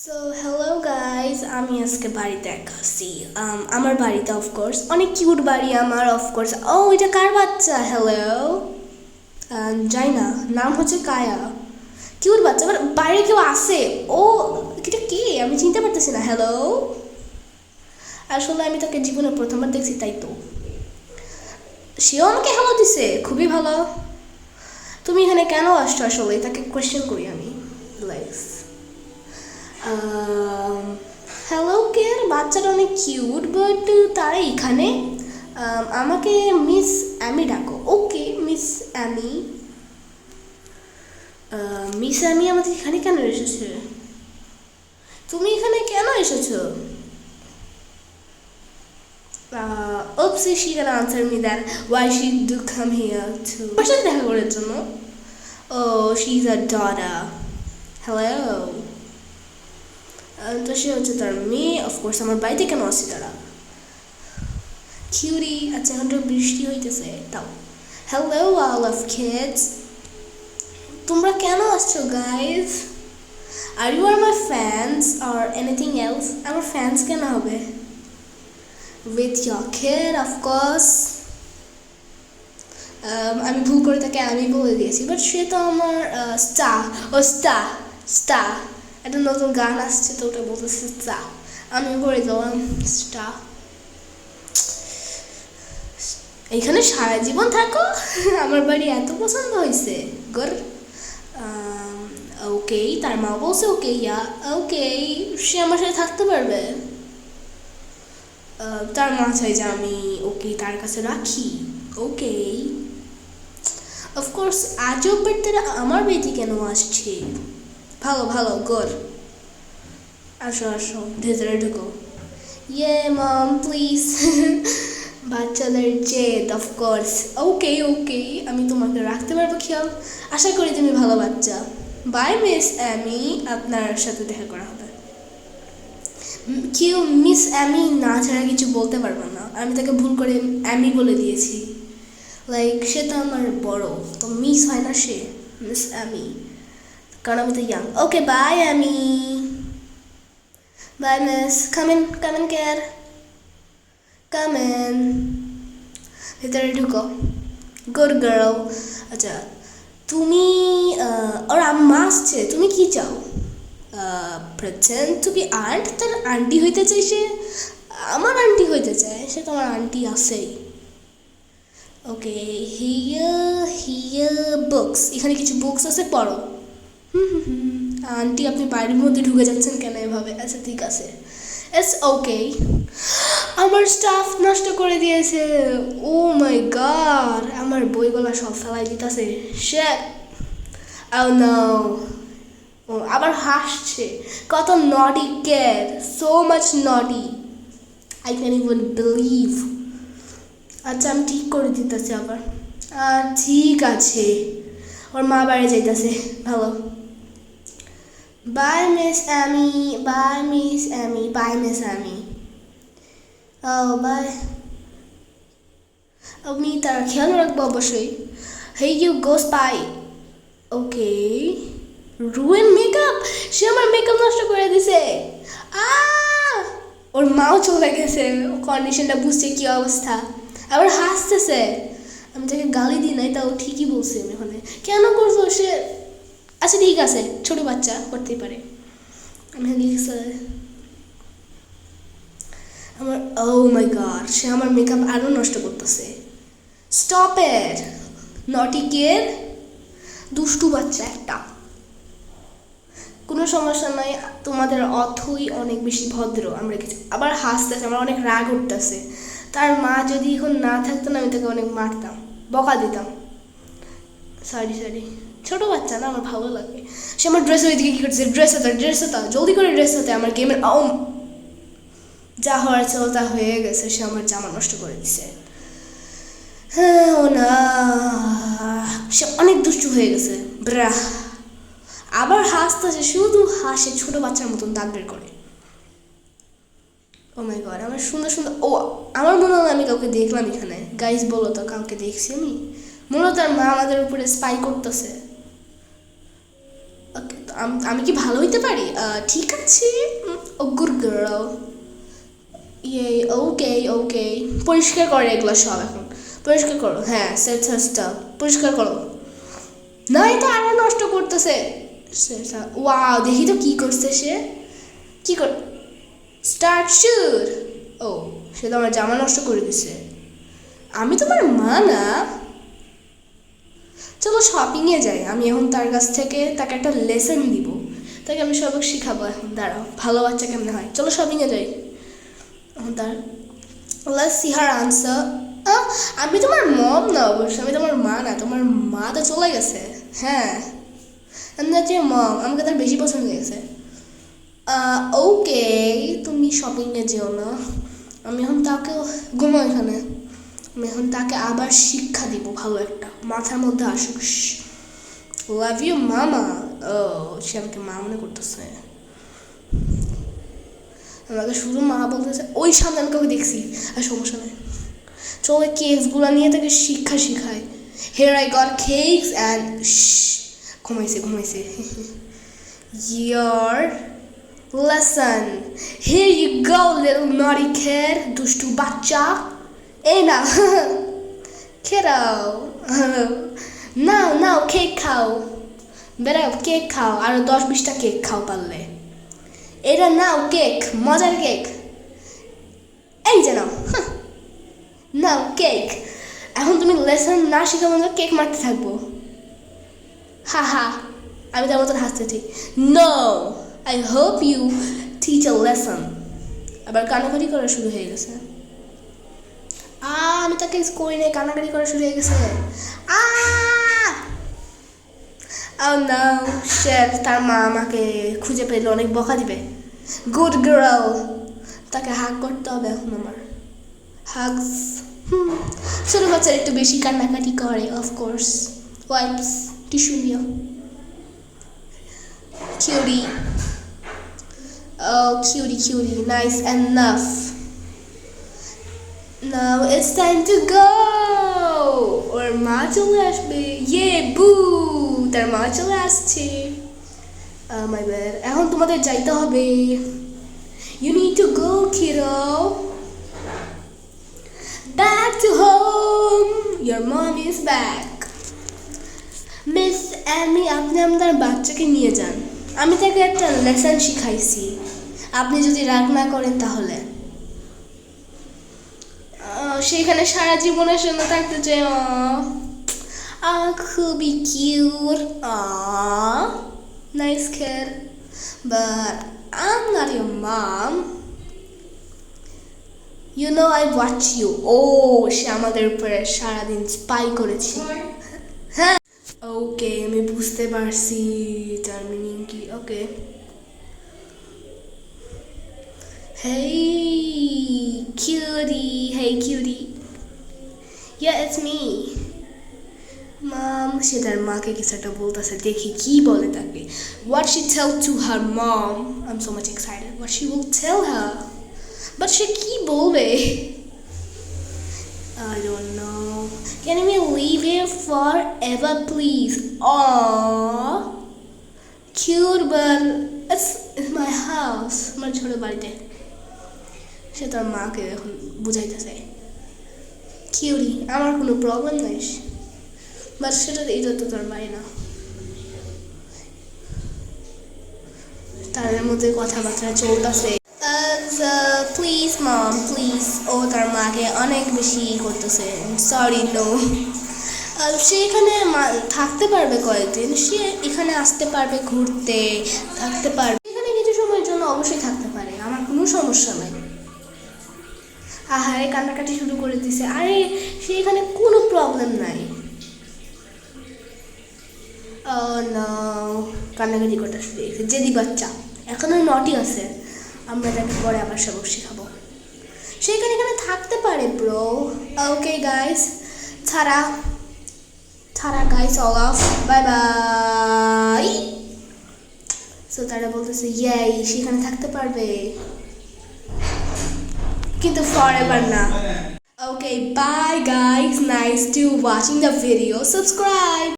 So hello guys, আমি আজকে বাড়িতে একা আছি। আমার বাড়িতে অফকোর্স অনেক কিউট বাড়ি আমার অফকোর্স। ও এটা কার বাচ্চা? হ্যালো, যাই না, নাম হচ্ছে কায়া। কিউট বাচ্চা, বাট বাইরে কেউ আসে। ও এটা কে আমি চিনতে পারতেছি না। হ্যালো, আসলে আমি তাকে জীবনে প্রথমবার দেখছি, তাই তো সেও আমাকে হ্যালো দিছে। খুবই ভালো। তুমি এখানে কেন আসছো? আসলে তাকে কোয়েশ্চেন করি আমি। লাইক হ্যালো কেয়ার, বাচ্চাটা অনেক কিউট, বাট তারা এখানে আমাকে মিস অ্যামি ডাকো। ওকে মিস অ্যামি। মিস অ্যামি আমাদের এখানে কেন এসেছে? তুমি এখানে কেন এসেছো? Oops, she can answer me that why she do come here to ওর সাথে দেখা করার জন্য। Oh, she's a daughter. Hello. তো সে হচ্ছে তার মেয়ে। অফকোর্স আমার বাড়িতে কেন আসছে তারা? কিউরি। আচ্ছা, এখন তো বৃষ্টি হইতেছে তাও। হ্যালো অল অফ কিডস, তোমরা কেন আসছো guys? Are you are my fans or anything else? আমার ফ্যান্স কেন হবে? With your kid of course. আমি ভুল করে তাকে আমি বলে দিয়েছি, বাট সে তো আমার স্টার। ও স্টার স্টার, একটা নতুন গান আসছে তো ওটা বলতেছে স্টার, আমি বলে দিলাম স্টার। এখানে সারা জীবন থাকো? আমার বাড়ি এত পছন্দ হয়েছে গর। ওকে, তার মা বলছে ওকে, ইয়া ওকে, সে আমার সাথে থাকতে পারবে। তার মা চাই যে আমি ওকে তার কাছে রাখি। ওকে, অফকোর্স আজব, বাট তারা আমার বাড়িতে কেন আসছে? ভালো ভালো গর, আসো আসো ভেতরে ঢুকো। ইয়ে মম প্লিজ। বাচ্চাদের জেদ অফকোর্স। ওকে ওকে, আমি তোমাকে রাখতে পারবো খেয়াল। আশা করি তুমি ভালো বাচ্চা। বাই মিস অ্যামি, আপনার সাথে দেখা করা হবে। কেউ মিস অ্যামি না ছাড়া কিছু বলতে পারবো না। আমি তাকে ভুল করে অ্যামি বলে দিয়েছি। লাইক সে তো আমার বড়, তো মিস হয় না সে, মিস অ্যামি, কারণ আমি তো young. Okay bye Amy, bye miss. Come in come in কেয়ার, কামেন, ভেতরে ঢুকো। Good girl. আচ্ছা, তুমি ওর আম্মা আসছে, তুমি কি চাও? প্রেজেন্ট টু বি আন্ট, তার আন্টি হইতে চাই সে। আমার আন্টি হইতে চায় সে, তো আমার আন্টি আছেই। ওকে, হিয়ার হিয়ার বুকস, এখানে কিছু বুকস আছে, পড়ো। আন্টি আপনি বাড়ির মধ্যে ঢুকে যাচ্ছেন কেন এভাবে? আচ্ছা ঠিক আছে, ইটস ওকে। আমার স্টাফ নষ্ট করে দিয়েছে। ও মাই গড, আমার বইগুলো সব ফেলাই দিতেছে। শিট, ও নো। ও আবার হাসছে। কত নটি কেয়ার, সো মাচ নটি, আই ক্যান ইভেন বিলিভ। আচ্ছা আমি ঠিক করে দিতেছি আবার। ঠিক আছে, ওর মা বাড়ি যাইতেছে, ভালো। Bye miss Amy, bye miss Amy, bye miss Amy. Oh bye. আমি তার খেয়াল রাখবো অবশ্যই। Hey you go spy. Okay, রুয়েন মেকআপ, সে আমার মেকআপ নষ্ট করে দিছে। ওর মাও চলে গেছে, কন্ডিশনটা বুঝছে কি অবস্থা। আবার হাসতেছে। আমি তাকে গালি দিই নাই, তাও ঠিকই বলছে ওখানে। কেন করছো সে? আচ্ছা ঠিক আছে, ছোট বাচ্চা করতেই পারে। আমি লিখছে আমার। ও মাই গড, সে আমার মেকআপ আরও নষ্ট করতেছে। স্টপ ইট, নটি কেয়ার, দুষ্টু বাচ্চা একটা। কোনো সমস্যা নয়, তোমাদের অথই অনেক বেশি ভদ্র আমরা কিছু। আবার হাসতেছে, আমার অনেক রাগ উঠতেছে। তার মা যদি এখন না থাকতো না, আমি তাকে অনেক মারতাম, বকা দিতাম। সরি সরি, ছোটো বাচ্চা না, আমার ভালো লাগে। সে আমার ড্রেস ওইদিকে কী করছে? ড্রেস হতো, ড্রেস হতো, জলদি করে ড্রেস হতে। আমার গেমের যা হওয়ার ছিল তা হয়ে গেছে, সে আমার জামা নষ্ট করে দিছে। হ্যাঁ ও না, সে অনেক দুষ্টু হয়ে গেছে। ব্রা, আবার হাসতেছে, শুধু হাসে, ছোট বাচ্চার মতন দাঁত বের করে। ও মাই গড, আমার সুন্দর সুন্দর। ও আমার মনে হয় আমি কাউকে দেখলাম এখানে। গাইজ বলো তো, কাউকে দেখছি আমি? মনে হয় তার মা আমাদের উপরে স্পাই করতেছে। ওকে, আমি কি ভালো হইতে পারি? ঠিক আছে। ও গুড গার্ল। ইয়ে, ওকে ওকে। পরিষ্কার করে এগুলো সব এখন। পরিষ্কার করো, হ্যাঁ, সেট স্টাফ পরিষ্কার করো। না, এটা আরো নষ্ট করতেছে। ওয়াও, দেখি তো কি করছে সে। কি কর, স্টার্ট শুট। ও, সে তো আমার জামা নষ্ট করে দিছে। আমি তোমার মা না। চলো শপিংয়ে যাই। আমি এখন তার কাছ থেকে তাকে একটা লেসন দিব। তাকে আমি সবক শিখাবো এখন। দাঁড়াও, ভালো বাচ্চা কেমনে হয়। চলো শপিংয়ে যাই এখন তার। Let's see her answer. আমি তোমার মম না, অবশ্য আমি তোমার মা না। তোমার মা তো চলে গেছে। হ্যাঁ, যে মম আমাকে তার বেশি পছন্দ হয়েছে। ওকে, তুমি শপিংয়ে যেও না। আমি এখন তাকে ঘুমো এখানে। আমি এখন তাকে আবার শিক্ষা দিব ভালো একটা, মাথার মধ্যে আসুক। লাভ ইউ মামা। ও, সে আমাকে মা মনে করতেছে। আমাকে শুধু মা বলতেছে। ওই সামনে আমি কাউকে দেখছি। আর সমস্যা নেই, চলো কেকসগুলো নিয়ে তাকে শিক্ষা শিখায়। Here I got cakes and ঘুমাইছে ঘুমাইছে। Your lesson. Here you go, little naughty kid. দুষ্টু বাচ্চা। এই না, খেরাও। নাও নাও, কেক খাও। বেড়াও, কেক খাও। আরো 10-20টা কেক খাও পারলে। এটা নাও কেক, মজার কেক। এই যে নাও, নাও কেক। এখন তুমি লেসন না শিখে মনে কেক মারতে থাকবো। হা হা, আমি তার মতন হাসতে ঠিক। No, I hope you teach a lesson. আবার কানাকাটি করা শুরু হয়ে গেছে। আমি তাকে করি নাই, কানাকাটি করা শুরু হয়ে গেছে। শেফ, তার মা আমাকে খুঁজে পেলে অনেক বকা দিবে। গুড গার্ল, তাকে হাগ করতে হবে এখন আমার। হাগস। ছোটো বাচ্চারা একটু বেশি কান্নাকাটি করে, অফকোর্স। ওয়াইপস, টিস্যু নিও। Curiae. Oh, cutie, cutie, nice enough. Now it's time to go. ওর মা চলে আসবে। ইয়ে বু, তার মা চলে আসছে। মাই ব্যাড, এখন তোমাদের যাইতে হবে। You need to go, kiddo. Back to home. Your mom is back. Miss Amy, আপনি আপনার বাচ্চাকে নিয়ে যান। আমি তাকে একটা লেসন শিখাইছি। আপনি যদি রাগ না করেন তাহলে। সেখানে সারা জীবনের জন্য থাকতে চাই। খুবই cute. Nice care, but I'm not your mom. You know I watch you. সে আমাদের উপরে সারাদিন স্পাই করেছে। হ্যাঁ, ওকে, আমি বুঝতে পারছি তার মিনিং কি। ওকে, hey cutie, hey cutie. Yeah, it's me. Mom, সে তার মাকে কিছু একটা বলতেছে, দেখি কি বলে তাকে। What she tell to her mom? I'm so much excited what she will tell her. But সে কি বলবে? I don't know. Can we leave here forever, please? Aww, cute, but it's my house. আমার ছোট বাড়িতে। সে তার মাকে এখন বুঝাইতেছে, curiae, আমার কোনো প্রবলেম নাই, বাট সেটা এটা তো তোর বাড়ি না। তাদের মধ্যে কথাবার্তা চলতেছে। Please mom, please. ও তার মাকে অনেক বেশি করতেছে। Sorry, no. সে এখানে থাকতে পারবে কয়েকদিন। সে এখানে আসতে পারবে, ঘুরতে থাকতে পারবে। এখানে কিছু সময়ের জন্য অবশ্যই থাকতে পারে, আমার কোনো সমস্যা নাই। আহারে, কান্নাকাটি শুরু করে দিছে। আরে, সে এখানে কোনো প্রবলেম নাই। কান্নাকাটি করতে শুরু হয়েছে। জেদি বাচ্চা এখনো নটি আছে। আমরা তাকে পরে আবার সবক শেখাবো। সে এখানে থাকতে পারে ব্রো। ওকে গাইস, ছাড়া guys, all of, bye bye. So তারা বলতেছে ইয়াই, সেখানে থাকতে পারবে, কিন্তু ফরএভার না। Okay, bye guys, nice to watching the video. Subscribe.